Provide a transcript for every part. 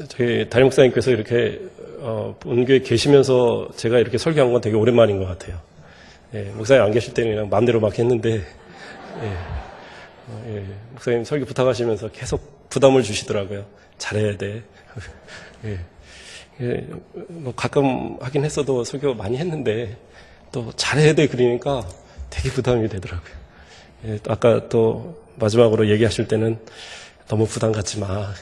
저희 담임 목사님께서 이렇게 본교에 계시면서 제가 이렇게 설교한 건 되게 오랜만인 것 같아요. 목사님 안 계실 때는 그냥 마음대로 막 했는데 목사님 설교 부탁하시면서 계속 부담을 주시더라고요. 잘해야 돼. 뭐 가끔 하긴 했어도 설교 많이 했는데 또 잘해야 돼 그러니까 되게 부담이 되더라고요. 아까 또 마지막으로 얘기하실 때는 너무 부담 갖지 마.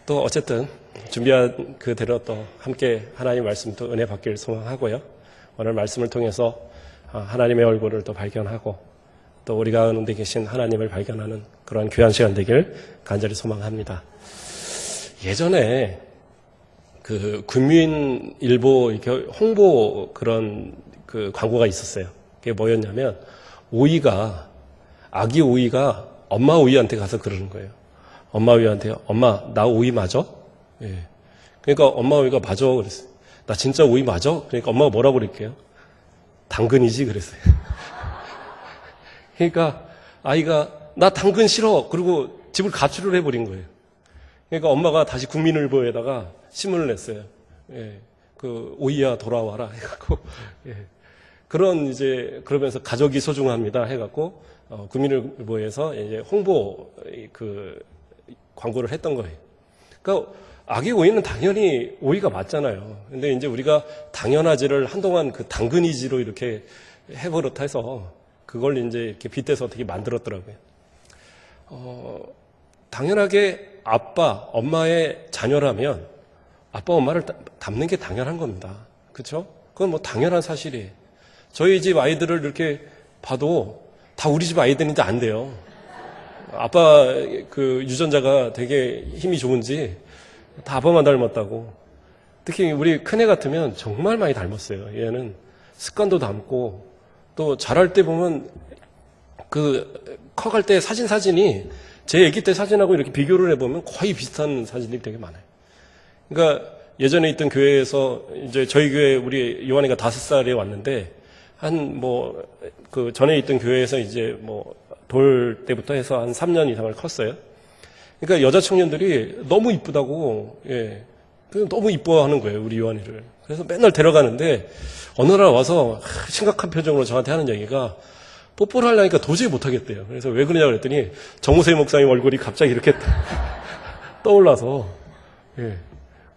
또 어쨌든 준비한 그대로 또 함께 하나님 말씀 또 은혜 받기를 소망하고요. 오늘 말씀을 통해서 하나님의 얼굴을 또 발견하고 또 우리 가운데 계신 하나님을 발견하는 그런 귀한 시간 되길 간절히 소망합니다. 예전에 그 국민일보 이렇게 홍보 그런 그 광고가 있었어요. 그게 뭐였냐면 아기 오이가 엄마 오이한테 가서 그러는 거예요. 엄마 오이한테 엄마 나 오이 맞아? 그러니까 엄마 오이가 맞아 그랬어요. 나 진짜 오이 맞아? 그러니까 엄마가 뭐라고 그랬게요? 당근이지 그랬어요. 그러니까 아이가 나 당근 싫어. 그리고 집을 가출을 해버린 거예요. 그러니까 엄마가 다시 국민일보에다가 신문을 냈어요. 그 오이야 돌아와라 해갖고 그런 이제 그러면서 가족이 소중합니다 해갖고 국민일보에서 이제 홍보 그 광고를 했던 거예요. 그러니까 아기 오이는 당연히 오이가 맞잖아요. 근데 이제 우리가 당연하지를 한동안 그 당근이지로 이렇게 해버렸다 해서 그걸 이제 이렇게 빗대서 어떻게 만들었더라고요. 당연하게 엄마의 자녀라면 아빠, 엄마를 닮는 게 당연한 겁니다. 그렇죠? 그건 뭐 당연한 사실이에요. 저희 집 아이들을 이렇게 봐도 다 우리 집 아이들인데 안 돼요. 아빠 그 유전자가 되게 힘이 좋은지 다 아빠만 닮았다고. 특히 우리 큰애 같으면 정말 많이 닮았어요. 얘는 습관도 닮고 또 자랄 때 보면 그 커갈 때 사진이 제 아기 때 사진하고 이렇게 비교를 해보면 거의 비슷한 사진이 되게 많아요. 그러니까 예전에 있던 교회에서 이제 저희 교회 우리 요한이가 5살에 왔는데 그 전에 있던 교회에서 이제 돌 때부터 해서 한 3년 이상을 컸어요. 그러니까 여자 청년들이 너무 이쁘다고, 너무 이뻐하는 거예요, 우리 요한이를. 그래서 맨날 데려가는데 어느 날 와서 심각한 표정으로 저한테 하는 얘기가 뽀뽀를 하려니까 도저히 못하겠대요. 그래서 왜 그러냐고 그랬더니 정무세 목사님 얼굴이 갑자기 이렇게 떠올라서,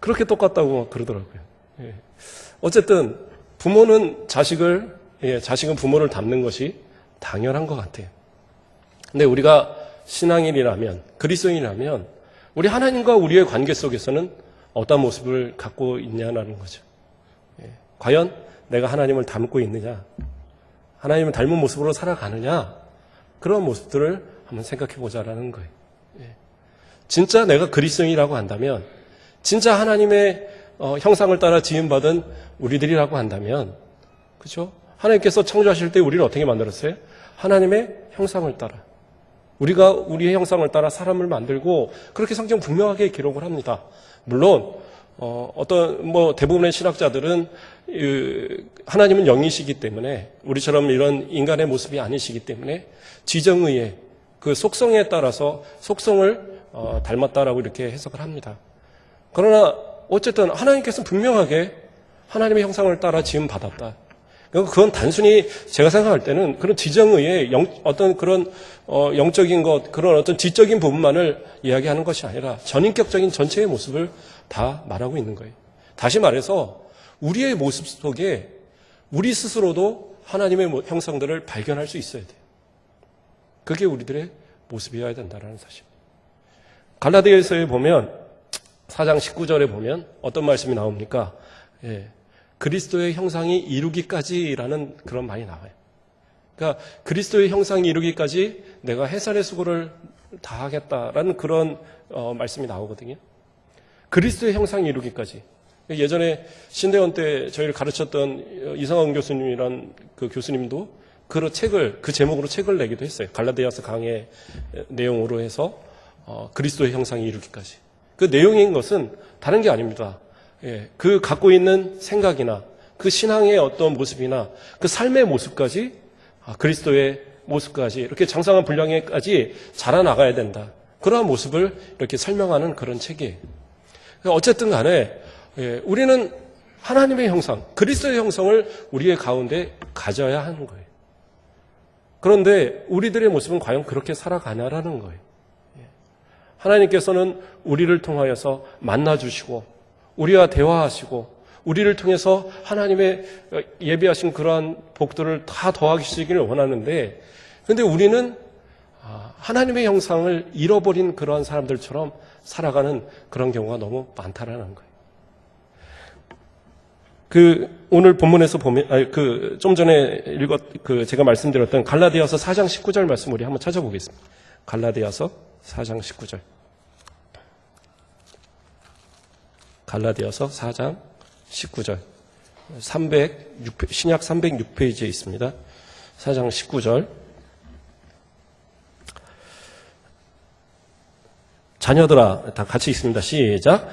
그렇게 똑같다고 막 그러더라고요. 어쨌든 부모는 자식은 부모를 닮는 것이 당연한 것 같아요. 근데 우리가 신앙인이라면, 그리스도인이라면 우리 하나님과 우리의 관계 속에서는 어떤 모습을 갖고 있냐는 거죠. 과연 내가 하나님을 닮고 있느냐, 하나님을 닮은 모습으로 살아가느냐, 그런 모습들을 한번 생각해 보자라는 거예요. 진짜 내가 그리스도인이라고 한다면, 진짜 하나님의 형상을 따라 지음받은 우리들이라고 한다면, 그렇죠? 하나님께서 창조하실 때 우리를 어떻게 만들었어요? 하나님의 형상을 따라. 우리가 우리의 형상을 따라 사람을 만들고 그렇게 성경 분명하게 기록을 합니다. 물론 대부분의 신학자들은 하나님은 영이시기 때문에 우리처럼 이런 인간의 모습이 아니시기 때문에 지정의의 그 속성에 따라서 속성을 닮았다라고 이렇게 해석을 합니다. 그러나 어쨌든 하나님께서는 분명하게 하나님의 형상을 따라 지음받았다. 그건 단순히 제가 생각할 때는 그런 지정의의 어떤 그런 영적인 것, 그런 어떤 지적인 부분만을 이야기하는 것이 아니라 전인격적인 전체의 모습을 다 말하고 있는 거예요. 다시 말해서 우리의 모습 속에 우리 스스로도 하나님의 형상들을 발견할 수 있어야 돼요. 그게 우리들의 모습이어야 된다는 사실. 갈라디아서에 보면 4장 19절에 보면 어떤 말씀이 나옵니까? 그리스도의 형상이 이루기까지라는 그런 말이 나와요. 그러니까 그리스도의 형상이 이루기까지 내가 해산의 수고를 다하겠다라는 그런 말씀이 나오거든요. 그리스도의 형상이 이루기까지. 예전에 신대원 때 저희를 가르쳤던 이상원 교수님이란 그 교수님도 그 제목으로 책을 내기도 했어요. 갈라디아서 강의 내용으로 해서 그리스도의 형상이 이루기까지. 그 내용인 것은 다른 게 아닙니다. 그 갖고 있는 생각이나 그 신앙의 어떤 모습이나 그 삶의 모습까지 그리스도의 모습까지 이렇게 장성한 분량에까지 자라나가야 된다. 그러한 모습을 이렇게 설명하는 그런 책이에요. 어쨌든 간에 우리는 하나님의 형상, 그리스도의 형성을 우리의 가운데 가져야 하는 거예요. 그런데 우리들의 모습은 과연 그렇게 살아가냐라는 거예요. 하나님께서는 우리를 통하여서 만나주시고 우리와 대화하시고 우리를 통해서 하나님의 예비하신 그러한 복들을 다 더하시기를 원하는데, 그런데 우리는 하나님의 형상을 잃어버린 그러한 사람들처럼 살아가는 그런 경우가 너무 많다라는 거예요. 오늘 본문에서 보면, 좀 전에 제가 말씀드렸던 갈라디아서 4장 19절 말씀 우리 한번 찾아보겠습니다. 갈라디아서 4장 19절. 갈라디아서 4장 19절. 신약 306페이지에 있습니다. 4장 19절. 자녀들아, 다 같이 있습니다. 시작.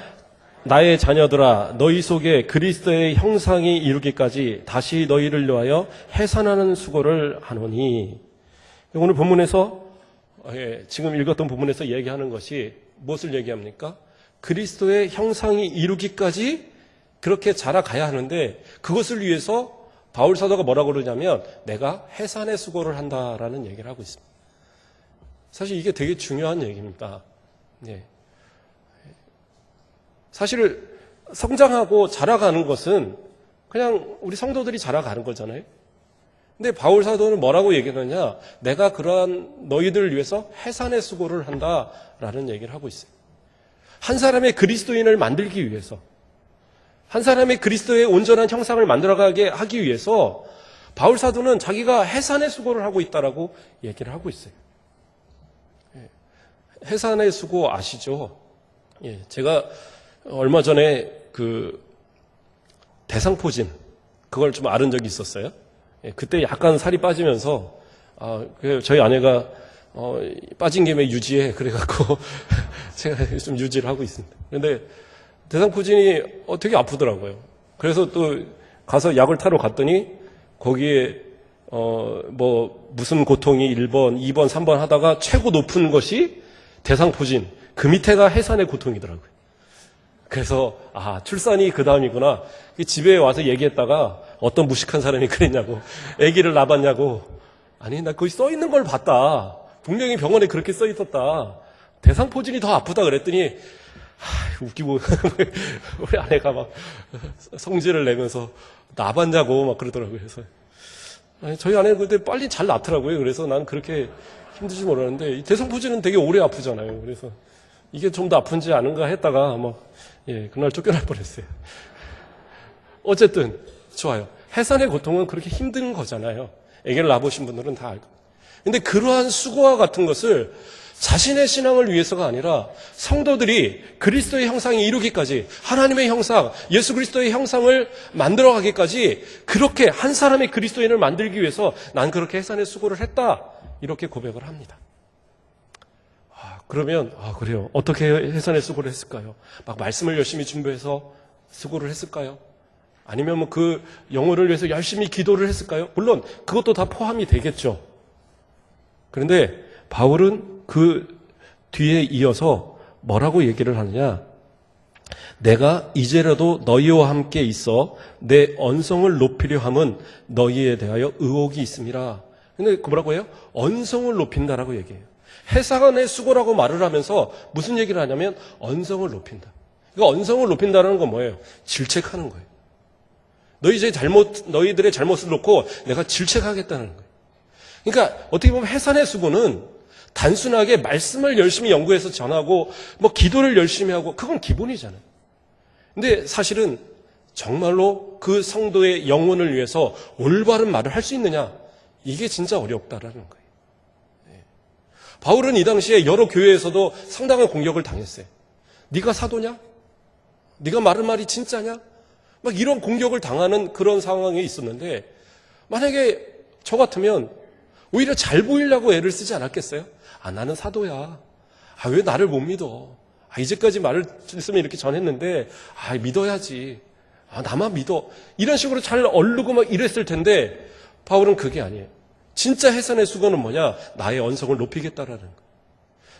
나의 자녀들아, 너희 속에 그리스도의 형상이 이루기까지 다시 너희를 위하여 해산하는 수고를 하노니. 오늘 본문에서, 지금 읽었던 부분에서 얘기하는 것이 무엇을 얘기합니까? 그리스도의 형상이 이루기까지 그렇게 자라가야 하는데, 그것을 위해서 바울 사도가 뭐라고 그러냐면 내가 해산의 수고를 한다라는 얘기를 하고 있습니다. 사실 이게 되게 중요한 얘기입니다. 예. 사실 성장하고 자라가는 것은 그냥 우리 성도들이 자라가는 거잖아요. 근데 바울 사도는 뭐라고 얘기하느냐? 내가 그러한 너희들을 위해서 해산의 수고를 한다라는 얘기를 하고 있어요. 한 사람의 그리스도인을 만들기 위해서, 한 사람의 그리스도의 온전한 형상을 만들어가게 하기 위해서 바울 사도는 자기가 해산의 수고를 하고 있다라고 얘기를 하고 있어요. 해산의 수고 아시죠? 제가 얼마 전에 대상포진 그걸 좀 앓은 적이 있었어요. 그때 약간 살이 빠지면서 저희 아내가 빠진 김에 유지해 그래갖고 제가 좀 유지를 하고 있습니다. 그런데 대상포진이 되게 아프더라고요. 그래서 또 가서 약을 타러 갔더니 거기에 무슨 고통이 1번, 2번, 3번 하다가 최고 높은 것이 대상포진, 그 밑에가 해산의 고통이더라고요. 그래서 출산이 그 다음이구나. 집에 와서 얘기했다가 어떤 무식한 사람이 그랬냐고, 아기를 낳았냐고. 아니, 나 거기 써 있는 걸 봤다. 분명히 병원에 그렇게 써 있었다. 대상포진이 더 아프다 그랬더니 웃기고 우리 아내가 막 성질을 내면서 낳았냐고 막 그러더라고요. 그래서 저희 아내는 그때 빨리 잘 낳더라고요. 그래서 난 그렇게 힘들지 모르는데 대상포진은 되게 오래 아프잖아요. 그래서 이게 좀 더 아픈지 아는가 했다가 그날 쫓겨날 뻔했어요. 어쨌든 좋아요. 해산의 고통은 그렇게 힘든 거잖아요. 아기를 낳아보신 분들은 다 알고. 근데 그러한 수고와 같은 것을 자신의 신앙을 위해서가 아니라 성도들이 그리스도의 형상이 이루기까지, 하나님의 형상, 예수 그리스도의 형상을 만들어가기까지 그렇게 한 사람의 그리스도인을 만들기 위해서 난 그렇게 해산의 수고를 했다, 이렇게 고백을 합니다. 그러면 그래요. 어떻게 해산의 수고를 했을까요? 막 말씀을 열심히 준비해서 수고를 했을까요? 아니면 그 영혼을 위해서 열심히 기도를 했을까요? 물론 그것도 다 포함이 되겠죠. 그런데 바울은 그 뒤에 이어서 뭐라고 얘기를 하느냐? 내가 이제라도 너희와 함께 있어 내 언성을 높이려 함은 너희에 대하여 의혹이 있음이라. 근데 뭐라고 해요? 언성을 높인다라고 얘기해요. 해산의 수고라고 말을 하면서 무슨 얘기를 하냐면 언성을 높인다. 그러니까 언성을 높인다는 건 뭐예요? 질책하는 거예요. 너희들의 잘못을 놓고 내가 질책하겠다는 거예요. 그러니까 어떻게 보면 해산의 수고는 단순하게 말씀을 열심히 연구해서 전하고 기도를 열심히 하고 그건 기본이잖아요. 근데 사실은 정말로 그 성도의 영혼을 위해서 올바른 말을 할 수 있느냐? 이게 진짜 어렵다라는 거예요. 바울은 이 당시에 여러 교회에서도 상당한 공격을 당했어요. 네가 사도냐? 네가 말한 말이 진짜냐? 막 이런 공격을 당하는 그런 상황에 있었는데, 만약에 저 같으면 오히려 잘 보이려고 애를 쓰지 않았겠어요? 나는 사도야. 왜 나를 못 믿어? 이제까지 말을 쓰면 이렇게 전했는데 믿어야지. 나만 믿어. 이런 식으로 잘 얼르고 막 이랬을 텐데 바울은 그게 아니에요. 진짜 해산의 수고는 뭐냐? 나의 언성을 높이겠다라는 거예요.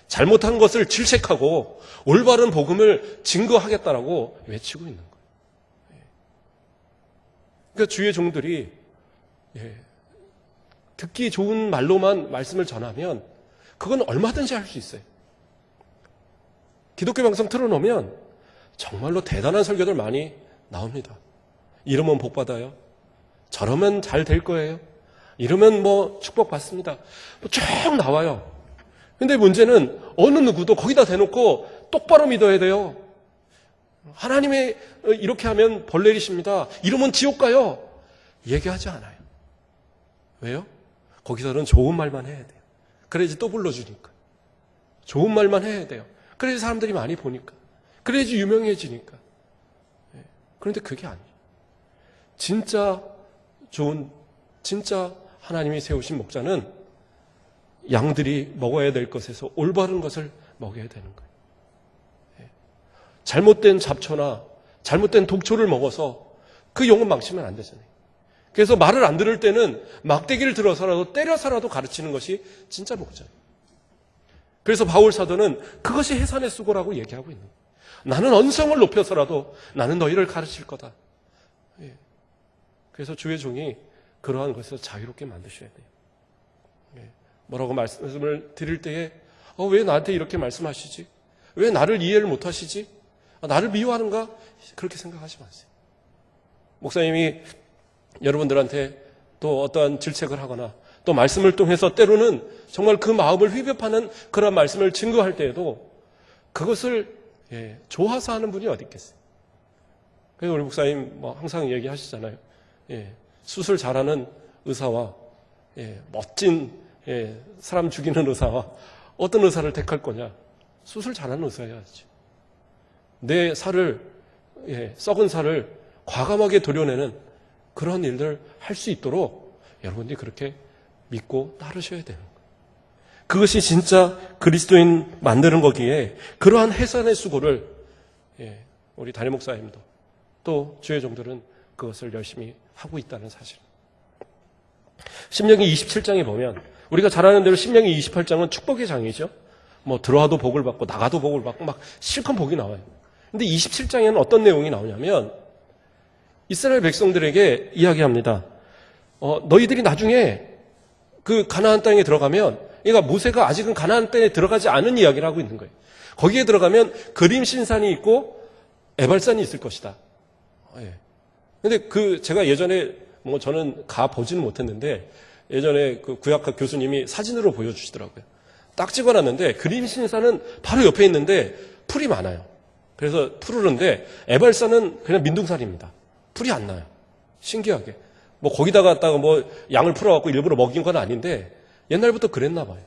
잘못한 것을 질책하고 올바른 복음을 증거하겠다라고 외치고 있는 거예요. 그러니까 주의 종들이 듣기 좋은 말로만 말씀을 전하면 그건 얼마든지 할 수 있어요. 기독교 방송 틀어놓으면 정말로 대단한 설교들 많이 나옵니다. 이러면 복 받아요. 저러면 잘 될 거예요. 이러면 뭐 축복받습니다. 쭉 나와요. 근데 문제는 어느 누구도 거기다 대놓고 똑바로 믿어야 돼요. 하나님의 이렇게 하면 벌 내리십니다. 이러면 지옥 가요. 얘기하지 않아요. 왜요? 거기서는 좋은 말만 해야 돼요. 그래야지 또 불러주니까. 좋은 말만 해야 돼요. 그래야지 사람들이 많이 보니까. 그래야지 유명해지니까. 그런데 그게 아니에요. 진짜 하나님이 세우신 목자는 양들이 먹어야 될 것에서 올바른 것을 먹여야 되는 거예요. 잘못된 잡초나 잘못된 독초를 먹어서 그 영혼 망치면 안 되잖아요. 그래서 말을 안 들을 때는 막대기를 들어서라도 때려서라도 가르치는 것이 진짜 목자예요. 그래서 바울 사도는 그것이 해산의 수고라고 얘기하고 있는 거예요. 나는 언성을 높여서라도 나는 너희를 가르칠 거다. 그래서 주의 종이 그러한 것에서 자유롭게 만드셔야 돼요. 뭐라고 말씀을 드릴 때에 왜 나한테 이렇게 말씀하시지? 왜 나를 이해를 못하시지? 나를 미워하는가? 그렇게 생각하지 마세요. 목사님이 여러분들한테 또 어떠한 질책을 하거나 또 말씀을 통해서 때로는 정말 그 마음을 휘벼파는 그런 말씀을 증거할 때에도 그것을 좋아서 하는 분이 어디 있겠어요? 그래서 우리 목사님 뭐 항상 얘기하시잖아요. 수술 잘하는 의사와 멋진 사람 죽이는 의사와 어떤 의사를 택할 거냐? 수술 잘하는 의사야지. 내 살을 썩은 살을 과감하게 도려내는 그런 일들을 할 수 있도록 여러분들이 그렇게 믿고 따르셔야 되는 거예요. 그것이 진짜 그리스도인 만드는 거기에 그러한 해산의 수고를 우리 담임 목사님도 또 주의 종들은 그것을 열심히 하고 있다는 사실. 신명기 27장에 보면 우리가 잘 아는 대로 신명기 28장은 축복의 장이죠. 뭐 들어와도 복을 받고 나가도 복을 받고 막 실컷 복이 나와요. 근데 27장에는 어떤 내용이 나오냐면 이스라엘 백성들에게 이야기합니다. 너희들이 나중에 그 가나안 땅에 들어가면, 그러니까 모세가 아직은 가나안 땅에 들어가지 않은 이야기를 하고 있는 거예요. 거기에 들어가면 그림 신산이 있고 에발산이 있을 것이다. 근데 제가 예전에 뭐 저는 가 보지는 못했는데 예전에 그 구약학 교수님이 사진으로 보여주시더라고요. 딱 찍어놨는데 그림 신산은 바로 옆에 있는데 풀이 많아요. 그래서 푸르른데 에발산은 그냥 민둥산입니다. 풀이 안 나요. 신기하게. 뭐 거기다가 갖다가 뭐 양을 풀어갖고 일부러 먹인 건 아닌데 옛날부터 그랬나 봐요.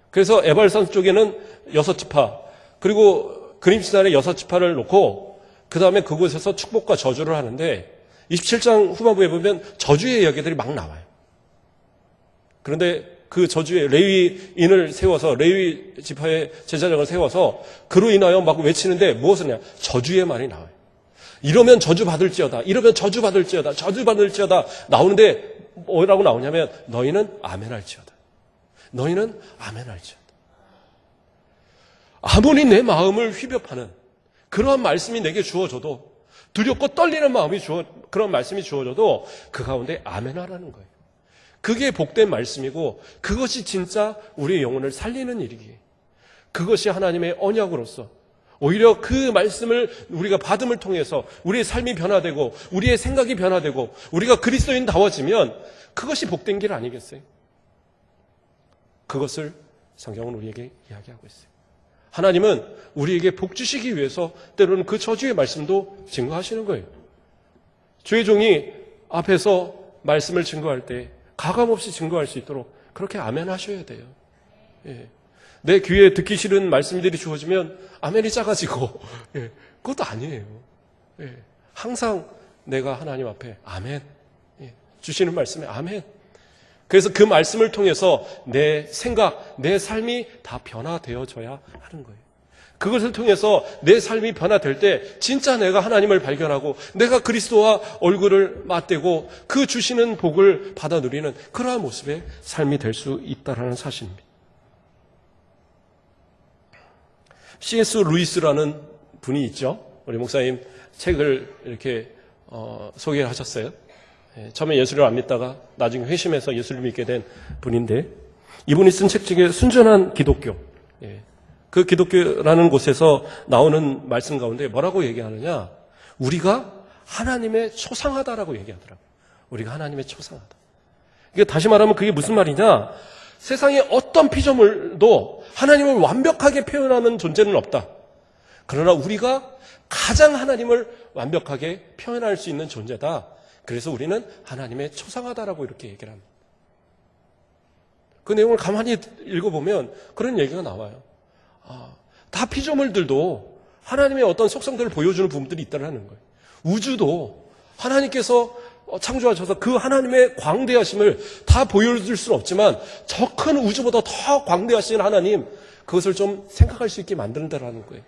그래서 에발산 쪽에는 6지파 그리고 그림신산에 6지파를 놓고 그 다음에 그곳에서 축복과 저주를 하는데 27장 후반부에 보면 저주의 이야기들이 막 나와요. 그런데 그 저주에 레위인을 세워서 레위 지파의 제사장을 세워서 그로 인하여 막 외치는데 무엇을 하냐? 저주의 말이 나와요. 이러면 저주 받을지어다. 이러면 저주 받을지어다. 저주 받을지어다. 나오는데 뭐라고 나오냐면 너희는 아멘할지어다. 너희는 아멘할지어다. 아무리 내 마음을 휘벼파는 그러한 말씀이 내게 주어져도 두렵고 떨리는 마음이 그런 말씀이 주어져도 그 가운데 아멘하라는 거예요. 그게 복된 말씀이고 그것이 진짜 우리의 영혼을 살리는 일이기에 그것이 하나님의 언약으로서 오히려 그 말씀을 우리가 받음을 통해서 우리의 삶이 변화되고 우리의 생각이 변화되고 우리가 그리스도인다워지면 그것이 복된 길 아니겠어요? 그것을 성경은 우리에게 이야기하고 있어요. 하나님은 우리에게 복 주시기 위해서 때로는 그 저주의 말씀도 증거하시는 거예요. 주의 종이 앞에서 말씀을 증거할 때 가감없이 증거할 수 있도록 그렇게 아멘 하셔야 돼요. 내 귀에 듣기 싫은 말씀들이 주어지면 아멘이 작아지고 그것도 아니에요. 항상 내가 하나님 앞에 아멘 주시는 말씀에 아멘. 그래서 그 말씀을 통해서 내 생각, 내 삶이 다 변화되어져야 하는 거예요. 그것을 통해서 내 삶이 변화될 때 진짜 내가 하나님을 발견하고 내가 그리스도와 얼굴을 맞대고 그 주시는 복을 받아 누리는 그러한 모습의 삶이 될 수 있다는 사실입니다. C.S. 루이스라는 분이 있죠. 우리 목사님 책을 이렇게 소개를 하셨어요. 처음에 예수를 안 믿다가 나중에 회심해서 예수를 믿게 된 분인데, 이분이 쓴 책 중에 순전한 기독교, 그 기독교라는 곳에서 나오는 말씀 가운데 뭐라고 얘기하느냐, 우리가 하나님의 초상하다라고 얘기하더라고요. 우리가 하나님의 초상하다. 이게 다시 말하면 그게 무슨 말이냐, 세상에 어떤 피조물도 하나님을 완벽하게 표현하는 존재는 없다. 그러나 우리가 가장 하나님을 완벽하게 표현할 수 있는 존재다. 그래서 우리는 하나님의 초상하다라고 이렇게 얘기를 합니다. 그 내용을 가만히 읽어보면 그런 얘기가 나와요. 다 피조물들도 하나님의 어떤 속성들을 보여주는 부분들이 있다는 거예요. 우주도 하나님께서 창조하셔서 그 하나님의 광대하심을 다 보여줄 수는 없지만 저 큰 우주보다 더 광대하신 하나님, 그것을 좀 생각할 수 있게 만든다라는 거예요.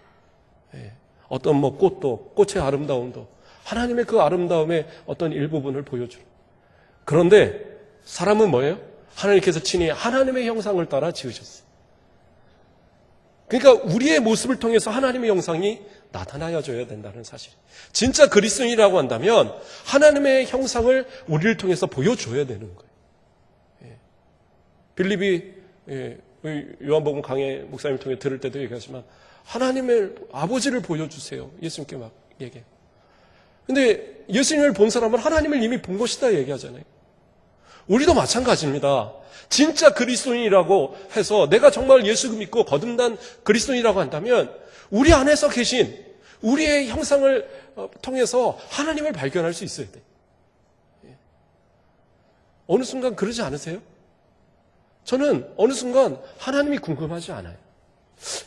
어떤 꽃도, 꽃의 아름다움도 하나님의 그 아름다움의 어떤 일부분을 보여주는. 그런데 사람은 뭐예요? 하나님께서 친히 하나님의 형상을 따라 지으셨어요. 그러니까 우리의 모습을 통해서 하나님의 형상이 나타나줘야 된다는 사실. 진짜 그리스도인이라고 한다면 하나님의 형상을 우리를 통해서 보여줘야 되는 거예요. 빌립이 요한복음 강해 목사님 통해 들을 때도 얘기하지만 하나님의 아버지를 보여주세요. 예수님께 막 얘기해요. 근데 예수님을 본 사람은 하나님을 이미 본 것이다 얘기하잖아요. 우리도 마찬가지입니다. 진짜 그리스도인이라고 해서 내가 정말 예수 믿고 거듭난 그리스도인이라고 한다면 우리 안에서 계신 우리의 형상을 통해서 하나님을 발견할 수 있어야 돼요. 어느 순간 그러지 않으세요? 저는 어느 순간 하나님이 궁금하지 않아요.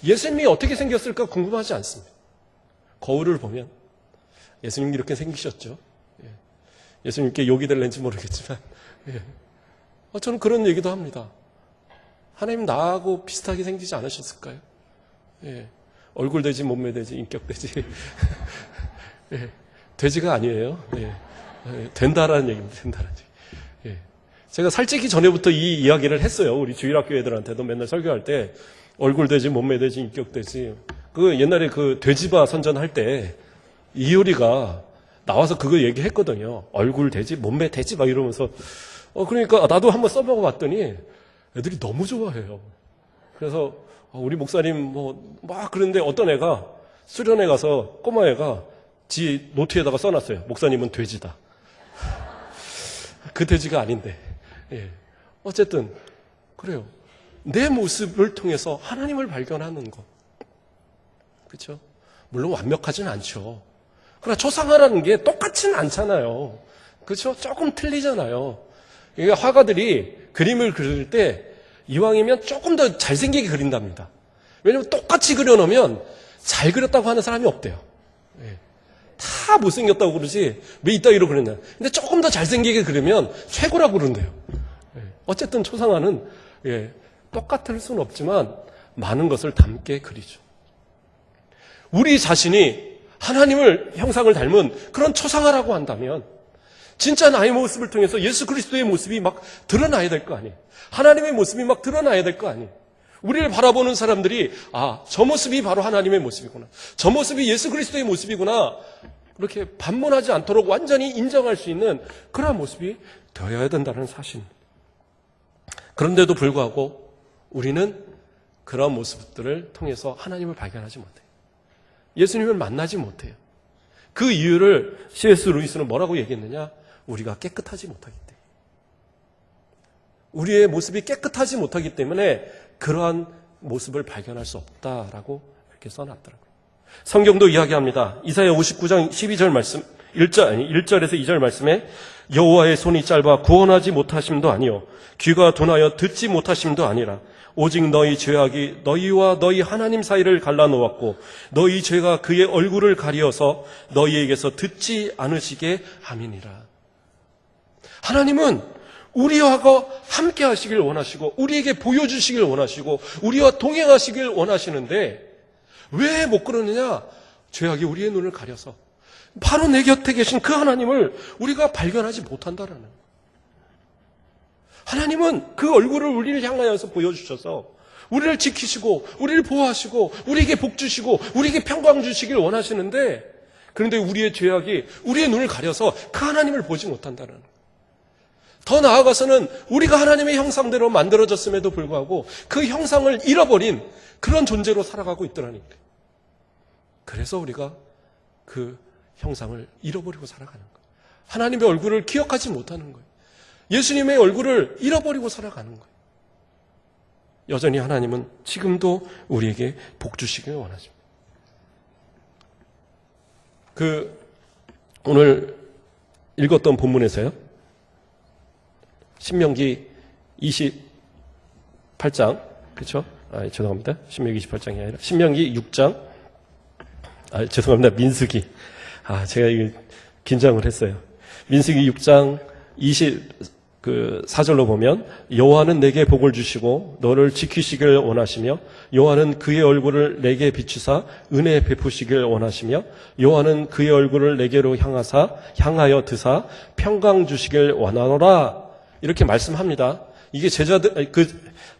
예수님이 어떻게 생겼을까 궁금하지 않습니다. 거울을 보면 예수님이 이렇게 생기셨죠. 예수님께 욕이 될는지 모르겠지만 저는 그런 얘기도 합니다. 하나님 나하고 비슷하게 생기지 않으셨을까요? 얼굴 돼지, 몸매 돼지, 인격 돼지. 돼지가 아니에요. 된다라는 얘기입니다. 된다라는 얘기. 제가 살찌기 전에부터 이 이야기를 했어요. 우리 주일학교 애들한테도 맨날 설교할 때 얼굴 돼지, 몸매 돼지, 인격 돼지. 그 옛날에 그 돼지바 선전할 때 이효리가 나와서 그거 얘기했거든요. 얼굴 돼지, 몸매 돼지 막 이러면서. 그러니까 나도 한번 써보고 봤더니 애들이 너무 좋아해요. 그래서 우리 목사님 막 그런데 어떤 애가 수련회 가서 꼬마 애가 지 노트에다가 써놨어요. 목사님은 돼지다. 그 돼지가 아닌데. 어쨌든 그래요. 내 모습을 통해서 하나님을 발견하는 것. 그렇죠? 물론 완벽하지는 않죠. 그러나 초상화라는 게 똑같지는 않잖아요. 그렇죠? 조금 틀리잖아요. 이게 화가들이 그림을 그릴 때 이왕이면 조금 더 잘생기게 그린답니다. 왜냐하면 똑같이 그려놓으면 잘 그렸다고 하는 사람이 없대요. 다 못생겼다고 그러지 왜 이따위로 그렸냐. 근데 조금 더 잘생기게 그리면 최고라고 그런대요. 어쨌든 초상화는 똑같을 수는 없지만 많은 것을 담게 그리죠. 우리 자신이 하나님을 형상을 닮은 그런 초상화라고 한다면 진짜 나의 모습을 통해서 예수 그리스도의 모습이 막 드러나야 될 거 아니에요. 하나님의 모습이 막 드러나야 될 거 아니에요. 우리를 바라보는 사람들이 저 모습이 바로 하나님의 모습이구나. 저 모습이 예수 그리스도의 모습이구나. 그렇게 반문하지 않도록 완전히 인정할 수 있는 그런 모습이 되어야 된다는 사실. 그런데도 불구하고 우리는 그런 모습들을 통해서 하나님을 발견하지 못해요. 예수님을 만나지 못해요. 그 이유를 C.S. 루이스는 뭐라고 얘기했느냐? 우리가 깨끗하지 못하기 때문에. 우리의 모습이 깨끗하지 못하기 때문에 그러한 모습을 발견할 수 없다라고 이렇게 써놨더라고요. 성경도 이야기합니다. 이사야 59장 12절 말씀, 1절에서 2절 말씀에 여호와의 손이 짧아 구원하지 못하심도 아니요 귀가 둔하여 듣지 못하심도 아니라 오직 너희 죄악이 너희와 너희 하나님 사이를 갈라놓았고 너희 죄가 그의 얼굴을 가리어서 너희에게서 듣지 않으시게 함이니라. 하나님은 우리와 함께 하시길 원하시고 우리에게 보여주시길 원하시고 우리와 동행하시길 원하시는데 왜 못 그러느냐? 죄악이 우리의 눈을 가려서 바로 내 곁에 계신 그 하나님을 우리가 발견하지 못한다라는 거예요. 하나님은 그 얼굴을 우리를 향하여서 보여주셔서 우리를 지키시고 우리를 보호하시고 우리에게 복 주시고 우리에게 평강 주시길 원하시는데, 그런데 우리의 죄악이 우리의 눈을 가려서 그 하나님을 보지 못한다는 거예요. 더 나아가서는 우리가 하나님의 형상대로 만들어졌음에도 불구하고 그 형상을 잃어버린 그런 존재로 살아가고 있더라는 거예요. 그래서 우리가 그 형상을 잃어버리고 살아가는 거예요. 하나님의 얼굴을 기억하지 못하는 거예요. 예수님의 얼굴을 잃어버리고 살아가는 거예요. 여전히 하나님은 지금도 우리에게 복 주시길 원하십니다. 오늘 읽었던 본문에서요, 신명기 28장, 그렇죠? 죄송합니다. 신명기 28장이 아니라 신명기 6장, 죄송합니다. 민수기. 제가 긴장을 했어요. 민수기 6장 4절로 보면, 여호와는 내게 복을 주시고 너를 지키시길 원하시며 여호와는 그의 얼굴을 내게 비추사 은혜 베푸시길 원하시며 여호와는 그의 얼굴을 내게로 향하여 드사 평강 주시길 원하노라. 이렇게 말씀합니다. 이게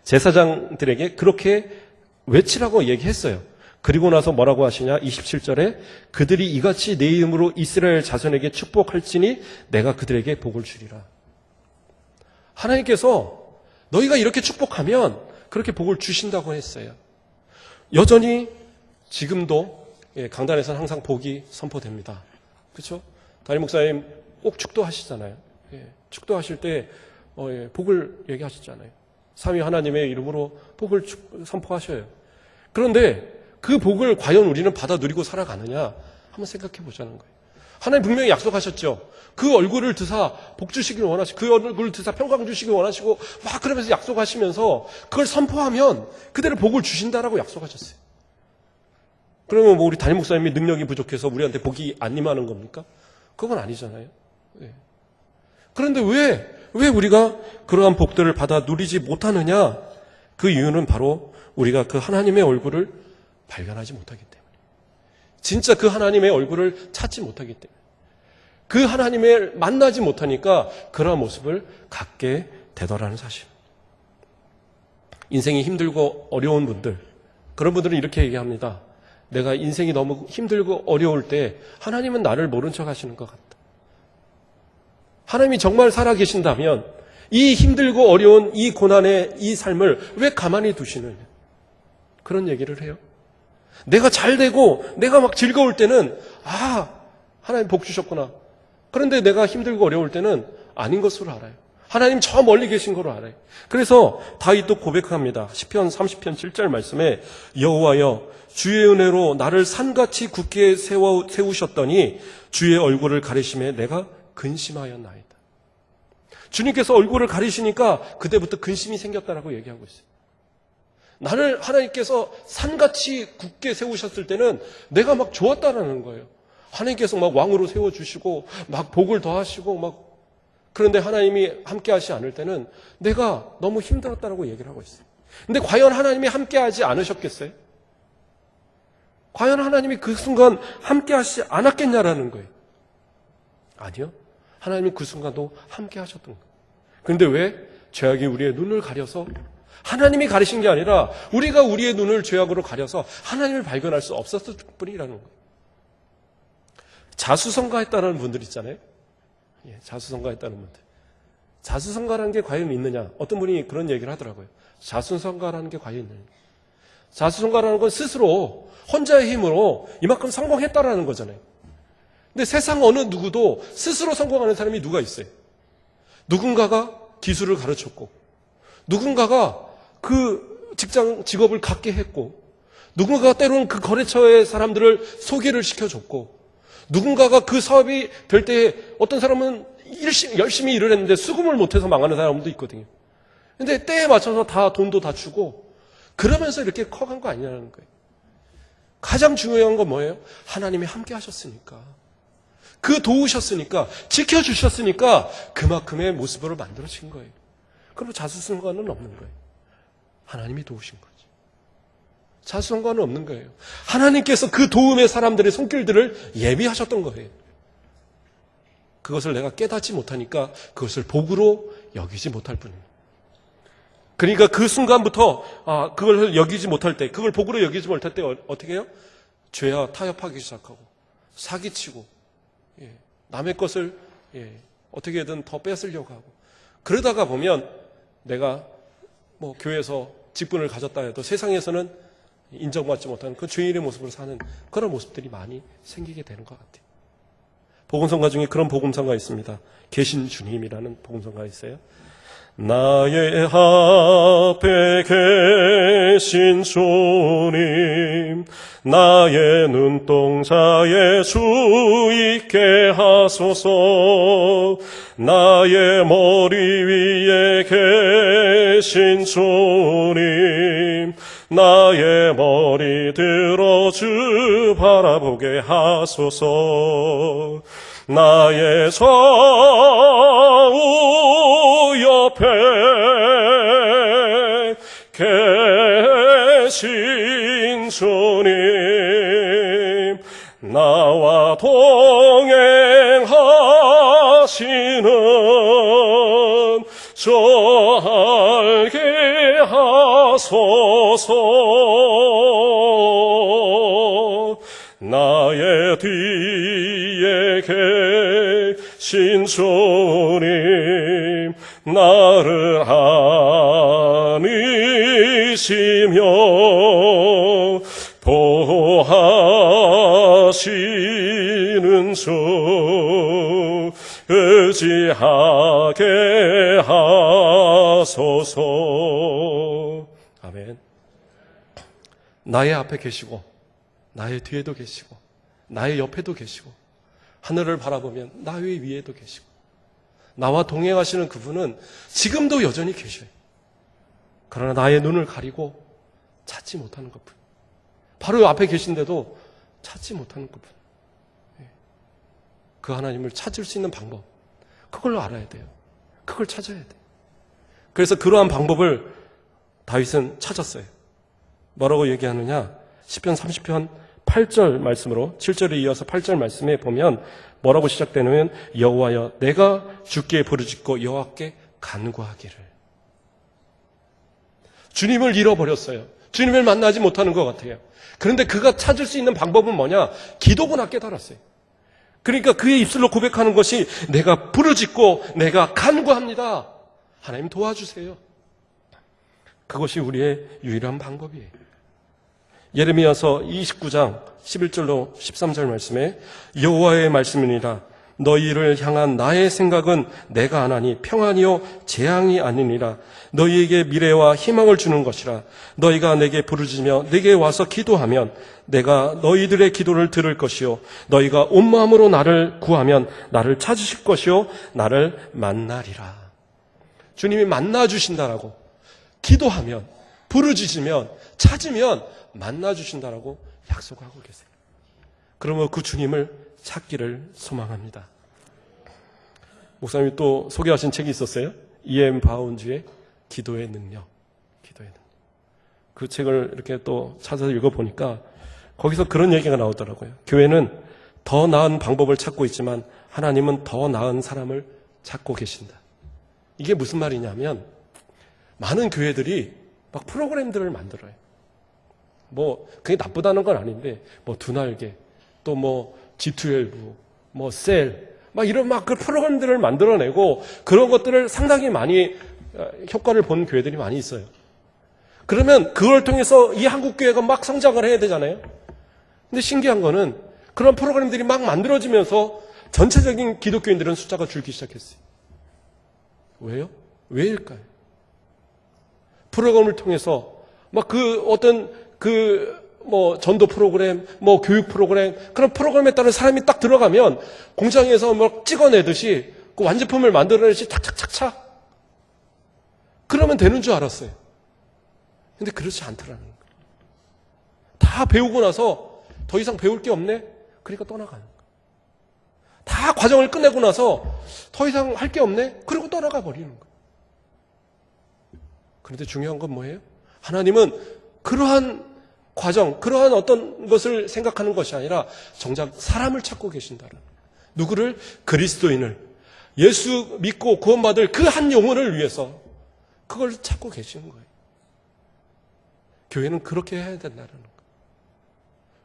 제사장들에게 그렇게 외치라고 얘기했어요. 그리고 나서 뭐라고 하시냐? 27절에 그들이 이같이 내 이름으로 이스라엘 자손에게 축복할지니 내가 그들에게 복을 주리라. 하나님께서 너희가 이렇게 축복하면 그렇게 복을 주신다고 했어요. 여전히 지금도 강단에서는 항상 복이 선포됩니다. 그렇죠? 담임 목사님 꼭 축도하시잖아요. 축도하실 때 복을 얘기하시잖아요. 삼위 하나님의 이름으로 복을 선포하셔요. 그런데 그 복을 과연 우리는 받아 누리고 살아가느냐 한번 생각해 보자는 거예요. 하나님 분명히 약속하셨죠. 그 얼굴을 드사 복 주시길 원하시고 그 얼굴을 드사 평강 주시길 원하시고 막 그러면서 약속하시면서 그걸 선포하면 그대로 복을 주신다라고 약속하셨어요. 그러면 우리 담임 목사님이 능력이 부족해서 우리한테 복이 안 임하는 겁니까? 그건 아니잖아요. 그런데 왜 우리가 그러한 복들을 받아 누리지 못하느냐? 그 이유는 바로 우리가 그 하나님의 얼굴을 발견하지 못하기 때문에, 진짜 그 하나님의 얼굴을 찾지 못하기 때문에, 그 하나님을 만나지 못하니까 그러한 모습을 갖게 되더라는 사실. 인생이 힘들고 어려운 분들, 그런 분들은 이렇게 얘기합니다. 내가 인생이 너무 힘들고 어려울 때 하나님은 나를 모른 척 하시는 것 같다. 하나님이 정말 살아계신다면 이 힘들고 어려운 이 고난의 이 삶을 왜 가만히 두시느냐, 그런 얘기를 해요. 내가 잘 되고 내가 막 즐거울 때는 하나님 복 주셨구나. 그런데 내가 힘들고 어려울 때는 아닌 것으로 알아요. 하나님 저 멀리 계신 걸로 알아요. 그래서 다윗도 고백합니다. 시편 30편 7절 말씀에 여호와여 주의 은혜로 나를 산같이 굳게 세우셨더니 주의 얼굴을 가리심에 내가 근심하였나이다. 주님께서 얼굴을 가리시니까 그때부터 근심이 생겼다라고 얘기하고 있어요. 나를 하나님께서 산같이 굳게 세우셨을 때는 내가 막 좋았다라는 거예요. 하나님께서 막 왕으로 세워주시고 막 복을 더하시고 그런데 하나님이 함께 하시지 않을 때는 내가 너무 힘들었다라고 얘기를 하고 있어요. 근데 과연 하나님이 함께 하지 않으셨겠어요? 과연 하나님이 그 순간 함께 하시지 않았겠냐라는 거예요. 아니요. 하나님이 그 순간도 함께 하셨던 거예요. 그런데 왜? 죄악이 우리의 눈을 가려서, 하나님이 가리신 게 아니라 우리가 우리의 눈을 죄악으로 가려서 하나님을 발견할 수 없었을 뿐이라는 거예요. 자수성가했다는 분들 있잖아요. 자수성가했다는 분들. 자수성가라는 게 과연 있느냐? 어떤 분이 그런 얘기를 하더라고요. 자수성가라는 게 과연 있느냐? 자수성가라는 건 스스로 혼자의 힘으로 이만큼 성공했다라는 거잖아요. 근데 세상 어느 누구도 스스로 성공하는 사람이 누가 있어요? 누군가가 기술을 가르쳤고, 누군가가 그 직업을 갖게 했고, 누군가가 때로는 그 거래처의 사람들을 소개를 시켜줬고, 누군가가 그 사업이 될 때 어떤 사람은 열심히 일을 했는데 수금을 못해서 망하는 사람도 있거든요. 근데 때에 맞춰서 다 돈도 다 주고 그러면서 이렇게 커간 거 아니냐는 거예요. 가장 중요한 건 뭐예요? 하나님이 함께 하셨으니까, 그 도우셨으니까, 지켜주셨으니까 그만큼의 모습으로 만들어진 거예요. 그리고 자수성가는 없는 거예요. 하나님이 도우신 거지. 상관은 없는 거예요. 하나님께서 그 도움의 사람들의 손길들을 예비하셨던 거예요. 그것을 내가 깨닫지 못하니까 그것을 복으로 여기지 못할 뿐입니다. 그러니까 그 순간부터 그걸 여기지 못할 때, 그걸 복으로 여기지 못할 때 어떻게 해요? 죄와 타협하기 시작하고 사기치고 남의 것을 어떻게든 더 뺏으려고 하고, 그러다가 보면 내가 뭐 교회에서 직분을 가졌다 해도 세상에서는 인정받지 못하는 그 죄인의 모습을 사는 그런 모습들이 많이 생기게 되는 것 같아요. 복음성가 중에 그런 복음성가 있습니다. 계신 주님이라는 복음성가 있어요. 나의 앞에 계신 주님, 나의 눈동자에 주 있게 하소서. 나의 머리 위에 계신 주님, 나의 머리 들어 주 바라보게 하소서. 나의 좌우 옆에 계신 주님, 나와 동행하시는 저 알게 하소서. 나의 뒤에 계신 주님, 나를 안으시며 보호하시는 주 의지하게 하소서. 아멘. 나의 앞에 계시고 나의 뒤에도 계시고 나의 옆에도 계시고 하늘을 바라보면 나의 위에도 계시고 나와 동행하시는 그분은 지금도 여전히 계셔요. 그러나 나의 눈을 가리고 찾지 못하는 것뿐. 바로 앞에 계신데도 찾지 못하는 것뿐. 그 하나님을 찾을 수 있는 방법, 그걸 알아야 돼요. 그걸 찾아야 돼요. 그래서 그러한 방법을 다윗은 찾았어요. 뭐라고 얘기하느냐? 시편 30편 8절 말씀으로 7절에 이어서 8절 말씀에 보면 뭐라고 시작되냐면, 여호와여 내가 주께 부르짖고 여호와께 간구하기를. 주님을 잃어버렸어요. 주님을 만나지 못하는 것 같아요. 그런데 그가 찾을 수 있는 방법은 뭐냐? 기도구나 깨달았어요. 그러니까 그의 입술로 고백하는 것이 내가 부르짖고 내가 간구합니다. 하나님 도와주세요. 그것이 우리의 유일한 방법이에요. 예레미야서 29장 11절로 13절 말씀에 여호와의 말씀이니라. 너희를 향한 나의 생각은 내가 아나니 평안이요 재앙이 아니니라. 너희에게 미래와 희망을 주는 것이라. 너희가 내게 부르짖으며 내게 와서 기도하면 내가 너희들의 기도를 들을 것이요 너희가 온 마음으로 나를 구하면 나를 찾으실 것이요 나를 만나리라. 주님이 만나주신다라고, 기도하면, 부르짖으면, 찾으면 만나주신다라고 약속하고 계세요. 그러면 그 주님을 찾기를 소망합니다. 목사님이 또 소개하신 책이 있었어요. E.M. 바운즈의 기도의 능력. 기도의 능력. 그 책을 이렇게 또 찾아서 읽어보니까 거기서 그런 얘기가 나오더라고요. 교회는 더 나은 방법을 찾고 있지만 하나님은 더 나은 사람을 찾고 계신다. 이게 무슨 말이냐면, 많은 교회들이 막 프로그램들을 만들어요. 뭐 그게 나쁘다는 건 아닌데, 뭐 두날개, 또 뭐 G12, 뭐 셀, 막 이런 막 그 프로그램들을 만들어내고 그런 것들을 상당히 많이 효과를 본 교회들이 많이 있어요. 그러면 그걸 통해서 이 한국 교회가 막 성장을 해야 되잖아요. 근데 신기한 거는 그런 프로그램들이 막 만들어지면서 전체적인 기독교인들은 숫자가 줄기 시작했어요. 왜요? 왜일까요? 프로그램을 통해서 막 그 어떤 뭐 전도 프로그램, 뭐 교육 프로그램, 그런 프로그램에 따른 사람이 딱 들어가면 공장에서 막 찍어내듯이 그 완제품을 만들어내듯이 착착착착 그러면 되는 줄 알았어요. 근데 그렇지 않더라는 거예요. 다 배우고 나서 더 이상 배울 게 없네? 그러니까 떠나가는 거예요. 다 과정을 끝내고 나서 더 이상 할 게 없네? 그리고 떠나가 버리는 거예요. 그런데 중요한 건 뭐예요? 하나님은 그러한 과정, 그러한 어떤 것을 생각하는 것이 아니라 정작 사람을 찾고 계신다는, 누구를? 그리스도인을, 예수 믿고 구원받을 그 한 영혼을 위해서 그걸 찾고 계시는 거예요. 교회는 그렇게 해야 된다는 거예요.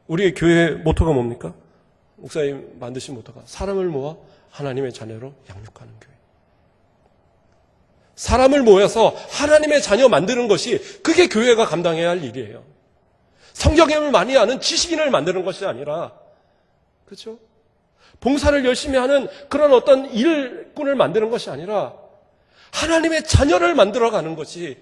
우리의 교회 모토가 뭡니까? 목사님 만드신 모토가 사람을 모아 하나님의 자녀로 양육하는 교회. 사람을 모여서 하나님의 자녀 만드는 것이, 그게 교회가 감당해야 할 일이에요. 성경을 많이 아는 지식인을 만드는 것이 아니라, 그렇죠? 봉사를 열심히 하는 그런 어떤 일꾼을 만드는 것이 아니라 하나님의 자녀를 만들어가는 것이,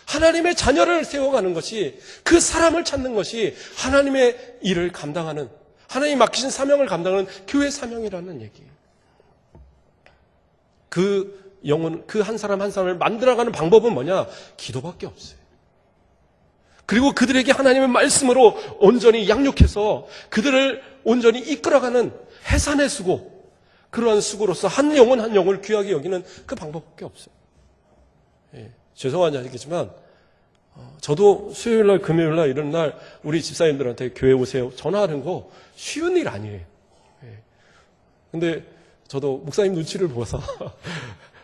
하나님의 자녀를 세워가는 것이, 그 사람을 찾는 것이 하나님의 일을 감당하는, 하나님이 맡기신 사명을 감당하는 교회 사명이라는 얘기예요. 그 영혼, 그 한 사람 한 사람을 만들어가는 방법은 뭐냐? 기도밖에 없어요. 그리고 그들에게 하나님의 말씀으로 온전히 양육해서 그들을 온전히 이끌어가는 해산의 수고, 그러한 수고로서 한 영혼 한 영혼을 귀하게 여기는 그 방법밖에 없어요. 예, 죄송한 이야기지만 저도 수요일날, 금요일날 이런 날 우리 집사님들한테 교회 오세요 전화하는 거 쉬운 일 아니에요. 예. 근데 저도 목사님 눈치를 보아서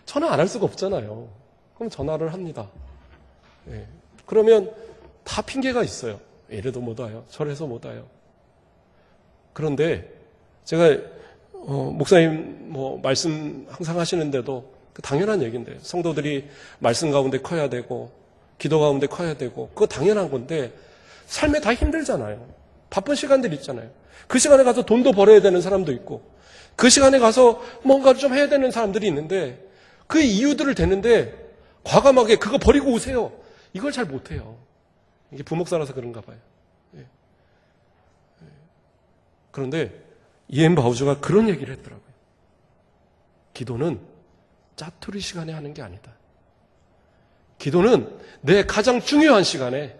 전화 안 할 수가 없잖아요. 그럼 전화를 합니다. 예. 그러면 다 핑계가 있어요. 이래도 못 와요. 저래서 못 와요. 그런데 제가 목사님 말씀 항상 하시는데도 당연한 얘기인데, 성도들이 말씀 가운데 커야 되고 기도 가운데 커야 되고, 그거 당연한 건데 삶에 다 힘들잖아요. 바쁜 시간들 있잖아요. 그 시간에 가서 돈도 벌어야 되는 사람도 있고, 그 시간에 가서 뭔가를 좀 해야 되는 사람들이 있는데, 그 이유들을 대는데 과감하게 그거 버리고 오세요, 이걸 잘 못해요. 이게 부목사라서 그런가 봐요. 예. 그런데 이엔 바우저가 그런 얘기를 했더라고요. 기도는 짜투리 시간에 하는 게 아니다. 기도는 내 가장 중요한 시간에,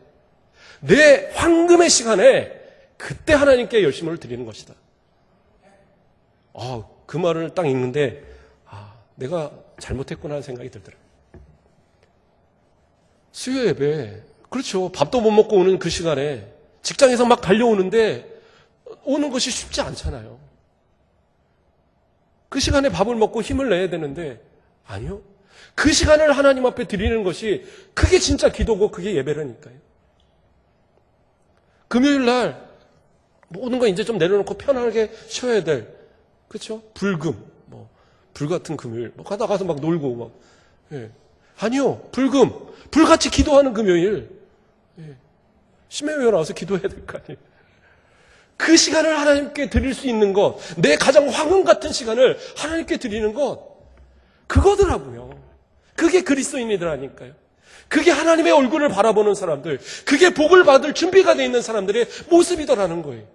내 황금의 시간에, 그때 하나님께 열심을 드리는 것이다. 그 말을 딱 읽는데 내가 잘못했구나 하는 생각이 들더라고요. 수요 예배, 그렇죠. 밥도 못 먹고 오는 그 시간에 직장에서 막 달려오는데 오는 것이 쉽지 않잖아요. 그 시간에 밥을 먹고 힘을 내야 되는데, 아니요. 그 시간을 하나님 앞에 드리는 것이, 그게 진짜 기도고 그게 예배라니까요. 금요일 날 모든 거 이제 좀 내려놓고 편하게 쉬어야 될, 그렇죠? 불금, 불같은 금요일, 가다가서 막 놀고 예. 아니요. 불같이 기도하는 금요일. 예. 심야회에 나와서 기도해야 될 거 아니에요. 그 시간을 하나님께 드릴 수 있는 것, 내 가장 황금 같은 시간을 하나님께 드리는 것, 그거더라고요. 그게 그리스도인이더라니까요. 그게 하나님의 얼굴을 바라보는 사람들, 그게 복을 받을 준비가 되어 있는 사람들의 모습이더라는 거예요.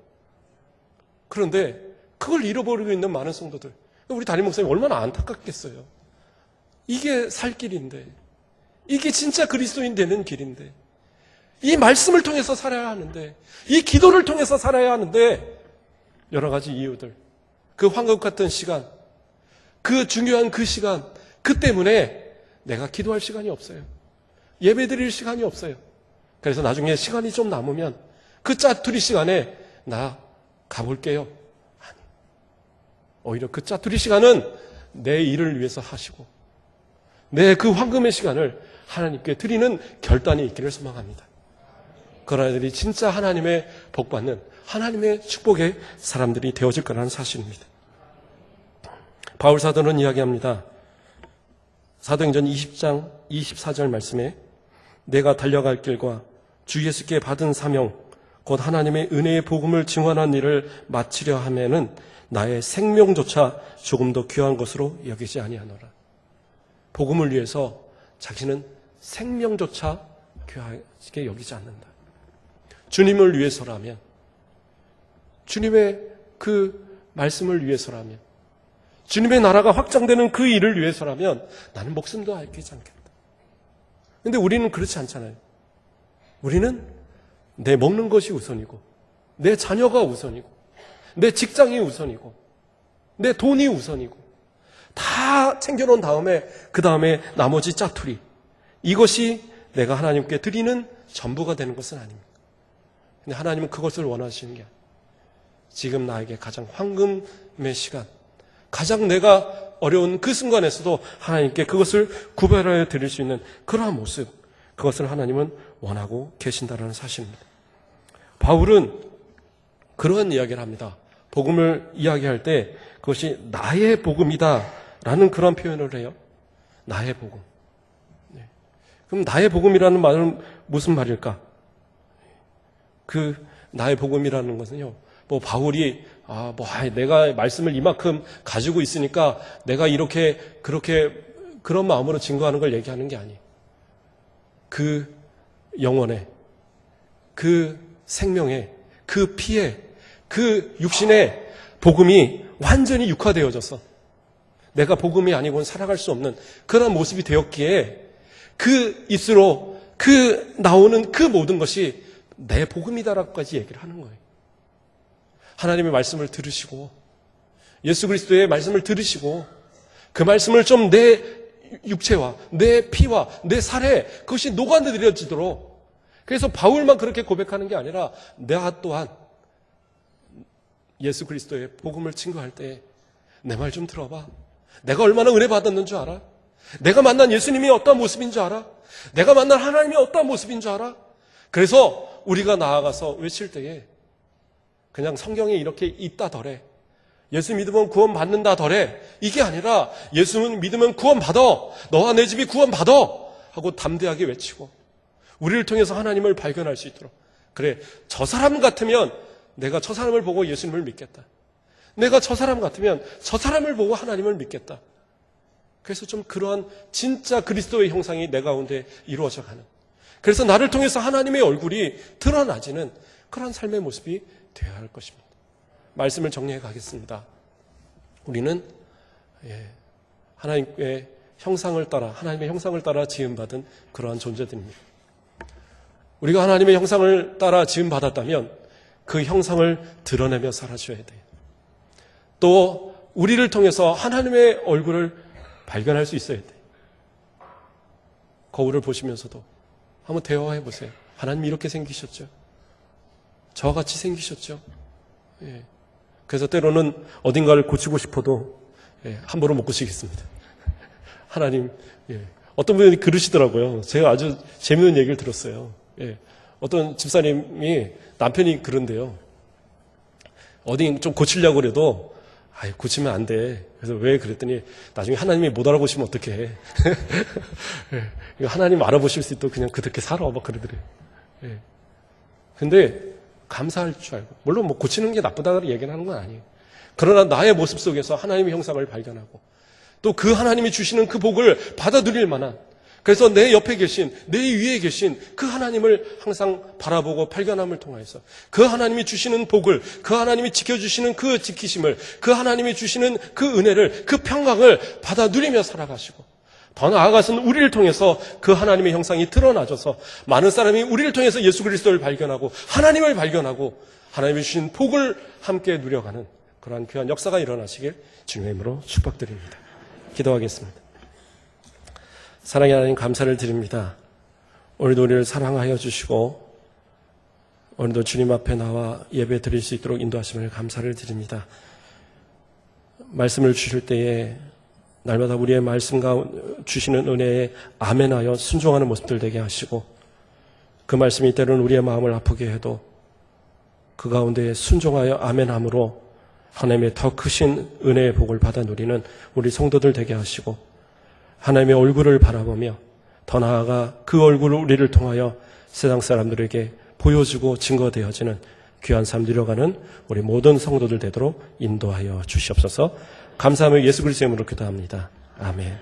그런데 그걸 잃어버리고 있는 많은 성도들, 우리 담임 목사님 얼마나 안타깝겠어요. 이게 살 길인데, 이게 진짜 그리스도인 되는 길인데, 이 말씀을 통해서 살아야 하는데, 이 기도를 통해서 살아야 하는데, 여러 가지 이유들, 그 황금 같은 시간, 그 중요한 그 시간, 그 때문에 내가 기도할 시간이 없어요. 예배 드릴 시간이 없어요. 그래서 나중에 시간이 좀 남으면 그 짜투리 시간에 나 가볼게요. 아니, 오히려 그 짜투리 시간은 내 일을 위해서 하시고, 내 그 황금의 시간을 하나님께 드리는 결단이 있기를 소망합니다. 그런 아이들이 진짜 하나님의 복받는, 하나님의 축복의 사람들이 되어질 거라는 사실입니다. 바울 사도는 이야기합니다. 사도행전 20장 24절 말씀에, 내가 달려갈 길과 주 예수께 받은 사명, 곧 하나님의 은혜의 복음을 증언한 일을 마치려 하면은 나의 생명조차 조금 더 귀한 것으로 여기지 아니하노라. 복음을 위해서 자신은 생명조차 귀하게 여기지 않는다. 주님을 위해서라면, 주님의 그 말씀을 위해서라면, 주님의 나라가 확장되는 그 일을 위해서라면 나는 목숨도 아끼지 않겠다. 그런데 우리는 그렇지 않잖아요. 우리는 내 먹는 것이 우선이고, 내 자녀가 우선이고, 내 직장이 우선이고, 내 돈이 우선이고, 다 챙겨놓은 다음에 그 다음에 나머지 짜투리, 이것이 내가 하나님께 드리는 전부가 되는 것은 아닙니다. 근데 하나님은 그것을 원하시는 게 아니에요. 지금 나에게 가장 황금의 시간, 가장 내가 어려운 그 순간에서도 하나님께 그것을 구별하여 드릴 수 있는 그러한 모습, 그것을 하나님은 원하고 계신다는 사실입니다. 바울은 그러한 이야기를 합니다. 복음을 이야기할 때 그것이 나의 복음이다라는 그런 표현을 해요. 나의 복음. 네. 그럼 나의 복음이라는 말은 무슨 말일까? 그 나의 복음이라는 것은요, 뭐 바울이 내가 말씀을 이만큼 가지고 있으니까 내가 이렇게 그렇게 그런 마음으로 증거하는 걸 얘기하는 게 아니에요. 그 영혼에, 그 생명에, 그 피에, 그 육신의 복음이 완전히 육화되어져서 내가 복음이 아니고는 살아갈 수 없는 그런 모습이 되었기에 그 입술로 그 나오는 그 모든 것이 내 복음이다라고까지 얘기를 하는 거예요. 하나님의 말씀을 들으시고 예수 그리스도의 말씀을 들으시고 그 말씀을 좀 내 육체와 내 피와 내 살에 그것이 녹아들여지도록, 그래서 바울만 그렇게 고백하는 게 아니라 나 또한 예수 그리스도의 복음을 증거할 때 내 말 좀 들어봐. 내가 얼마나 은혜 받았는 줄 알아? 내가 만난 예수님이 어떤 모습인 줄 알아? 내가 만난 하나님이 어떤 모습인 줄 알아? 그래서 우리가 나아가서 외칠 때에 그냥 성경에 이렇게 있다더래, 예수 믿으면 구원 받는다 더래, 이게 아니라 예수는 믿으면 구원 받아, 너와 내 집이 구원 받아 하고 담대하게 외치고 우리를 통해서 하나님을 발견할 수 있도록, 그래 저 사람 같으면 내가 저 사람을 보고 예수님을 믿겠다, 내가 저 사람 같으면 저 사람을 보고 하나님을 믿겠다. 그래서 좀 그러한 진짜 그리스도의 형상이 내 가운데 이루어져 가는, 그래서 나를 통해서 하나님의 얼굴이 드러나지는 그런 삶의 모습이 되어야 할 것입니다. 말씀을 정리해 가겠습니다. 우리는 하나님의 형상을 따라, 하나님의 형상을 따라 지음받은 그러한 존재들입니다. 우리가 하나님의 형상을 따라 지음받았다면 그 형상을 드러내며 살아줘야 돼요. 또 우리를 통해서 하나님의 얼굴을 발견할 수 있어야 돼요. 거울을 보시면서도 한번 대화해 보세요. 하나님이 이렇게 생기셨죠? 저와 같이 생기셨죠? 예. 그래서 때로는 어딘가를 고치고 싶어도 함부로 못 고치겠습니다. 하나님, 어떤 분이 그러시더라고요. 제가 아주 재미있는 얘기를 들었어요. 어떤 집사님이 남편이 그런데요. 어디 좀 고치려고 그래도 고치면 안 돼. 그래서 왜 그랬더니 나중에 하나님이 못 알아보시면 어떡해. 하나님 알아보실 수 있도록 그냥 그렇게 살아 막 그러더래요. 근데 감사할 줄 알고, 물론 뭐 고치는 게 나쁘다고 얘기는 하는 건 아니에요. 그러나 나의 모습 속에서 하나님의 형상을 발견하고 또 그 하나님이 주시는 그 복을 받아 누릴 만한, 그래서 내 옆에 계신, 내 위에 계신 그 하나님을 항상 바라보고 발견함을 통해서 그 하나님이 주시는 복을, 그 하나님이 지켜주시는 그 지키심을, 그 하나님이 주시는 그 은혜를, 그 평강을 받아 누리며 살아가시고, 더 나아가서는 우리를 통해서 그 하나님의 형상이 드러나줘서 많은 사람이 우리를 통해서 예수 그리스도를 발견하고 하나님을 발견하고 하나님이 주신 복을 함께 누려가는 그러한 귀한 역사가 일어나시길 주님의 이름으로 축복드립니다. 기도하겠습니다. 사랑의 하나님, 감사를 드립니다. 오늘도 우리를 사랑하여 주시고 오늘도 주님 앞에 나와 예배 드릴 수 있도록 인도하심을 감사를 드립니다. 말씀을 주실 때에 날마다 우리의 말씀과 주시는 은혜에 아멘하여 순종하는 모습들 되게 하시고, 그 말씀이 때로는 우리의 마음을 아프게 해도 그 가운데 순종하여 아멘함으로 하나님의 더 크신 은혜의 복을 받아 누리는 우리 성도들 되게 하시고, 하나님의 얼굴을 바라보며 더 나아가 그 얼굴을 우리를 통하여 세상 사람들에게 보여주고 증거되어지는 귀한 삶 누려가는 우리 모든 성도들 되도록 인도하여 주시옵소서. 감사하며 예수 그리스도의 이름으로 기도합니다. 아멘.